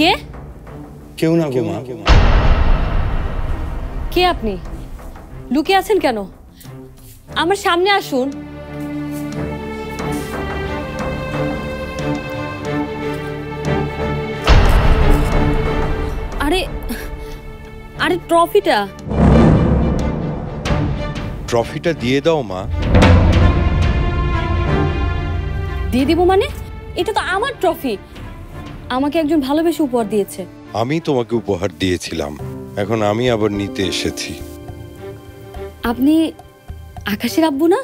কে? কেউ না গো মা। কে আপনি? লুকিয়ে আছেন কেন? আমার সামনে আসুন। আরে আরে ট্রফিটা ট্রফিটা দিয়ে দাও মা। দিয়ে দিব মানে? এটা তো আমার ট্রফি। আমাকে একজন ভালোবেসে উপহার দিয়েছে। আমি তোমাকে উপহার দিয়েছিলাম, এখন আমি আবার নিতে এসেছি। আপনি আকাশের আব্বু না?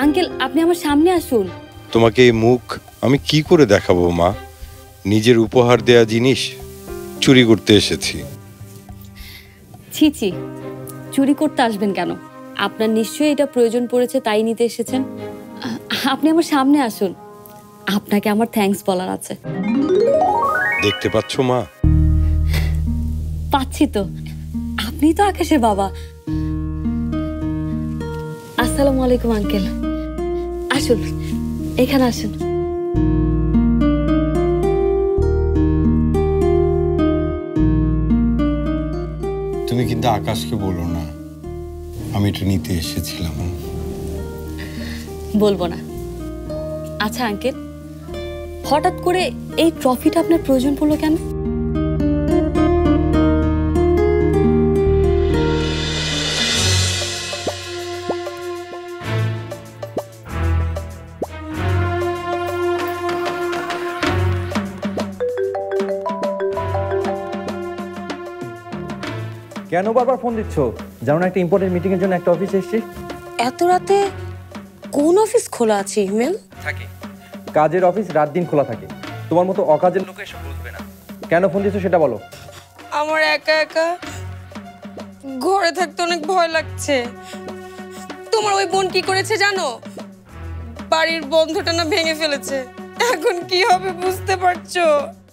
আঙ্কেল, আপনি আমার সামনে আসুন। তোমাকে এই মুখ আমি কি করে দেখাবো মা? নিজের উপহার দেয়া জিনিস চুরি করতে এসেছি। ছি ছি, চুরি করতে আসবেন কেন? আপনার নিশ্চয়ই এটা প্রয়োজন পড়েছে, তাই নিতে এসেছেন। আপনি আমার সামনে আসুন, আপনাকে আমার থ্যাঙ্কস বলার আছে। দেখতে পাচ্ছ মা? পাচ্ছি তো, আপনি তো আকাশের বাবা। আসসালামু আলাইকুম আঙ্কেল। আসুন, এখানে আসুন। তুমি কিন্তু আকাশকে বলো না আমি এটা নিতে এসেছিলাম। বলবো না। আচ্ছা আঙ্কেল, হঠাৎ করে এই ট্রফিটা আপনার প্রয়োজন পড়লো কেন? কেন বারবার ফোন দিচ্ছ? যেমন একটা ইম্পর্টেন্ট মিটিং এর জন্য একটা অফিসে এসেছি। এত রাতে কোন অফিস খোলা আছে? ইমেল থাকে, কাজের অফিস রাত দিন খোলা থাকে। তোমার মতো অকাজের লোক এসব বুঝবে না। কেন ফোন দিচ্ছ সেটা বলো। আমার একা একা ঘরে থাকতে অনেক ভয় লাগছে। তোমার ওই বোন কি করেছে জানো? বাড়ির বন্ধটা না ভেঙে ফেলেছে। এখন কি হবে বুঝতে পারছো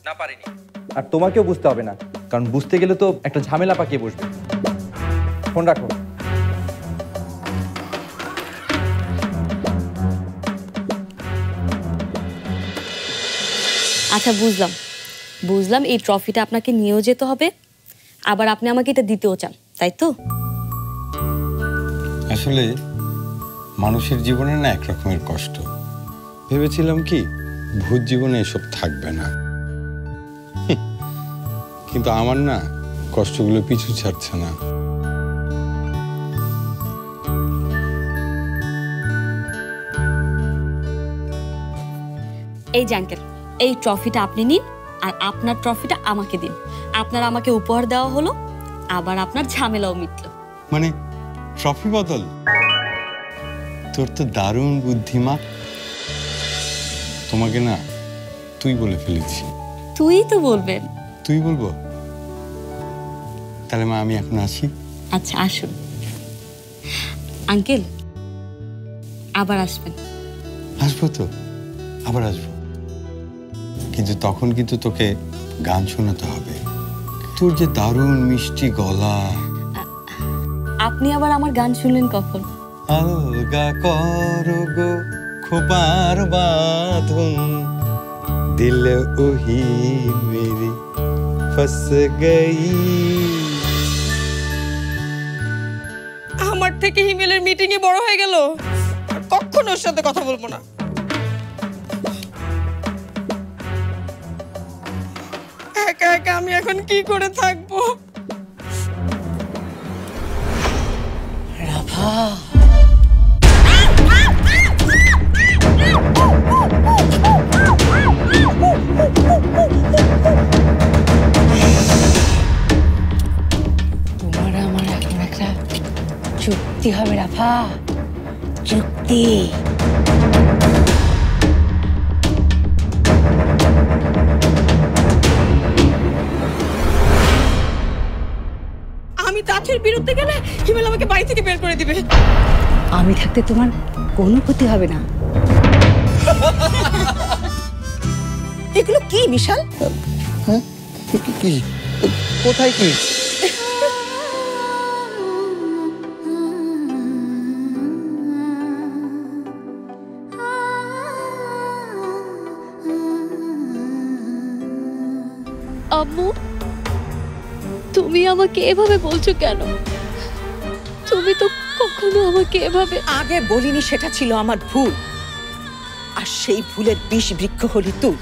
না? পারিনি। আর তোমাকেও বুঝতে হবে না, কারণ বুঝতে গেলে তো একটা ঝামেলা পাকিয়ে বসবে। ফোন রাখো। আচ্ছা বুঝলাম এই ট্রফিটা আপনাকে নিয়েও যেতে হবে, আবার আপনি আমাকে এটা দিতেও চান, তাই তো? আসলে মানুষের জীবনে না এক রকমের কষ্ট। ভেবেছিলাম কি ভূত জীবনে এসব থাকবে না, কিন্তু আমার না কষ্টগুলো পিছু ছাড়ছে না। এই যে আঙ্কেল, এই ট্রফিটা আপনি নিন, আর আপনার ট্রফিটা আমাকে দিন। আপনার আমাকে উপহার দেওয়া হলো, আবার আপনার ঝামেলাও মিটলো। মানে ট্রফি বদল? তোর তো দারুণ বুদ্ধিমা। তোমাকে না তুই বলে ফেলেছি। তুই তো বলবেন। তুই বলবো? তাহলে মা আমি এখন আসি। আচ্ছা আসুন আঙ্কেল, আবার আসবেন। আসবো তো, আবার আসবো, কিন্তু তখন কিন্তু তোকে গান শোনাতে হবে। তোর যে দারুণ মিষ্টি গলা। আপনি আবার আমার গান শুনলেন কখন? আলগা করো গো খোপার বাঁধন, দিল ওহি মেরি ফস গই। আমার থেকে হিমেলের মিটিং এ বড় হয়ে গেল। আর কখনো ওর সাথে কথা বলবো না। একা একা আমি এখন কি করে থাকবো? রাভা, তোমার আমার এখন একটা চুক্তি হবে রাভা, চুক্তি। আমি তাঁতির বিরুদ্ধে গেলে হিমেল আমাকে বাড়ি থেকে বের করে দিবে। আমি থাকতে তোমার কোনো ক্ষতি হবে না। এগুলো কি বিশাল? হ্যাঁ কি? কোথায় কি? আম্মু, তুমি আমাকে এভাবে বলছো কেন? তুমি তো কখনো আমাকে এভাবে... আগে বলিনি, সেটা ছিল আমার ভুল। আর সেই ভুলের বিষ বৃক্ষ হলি তুই।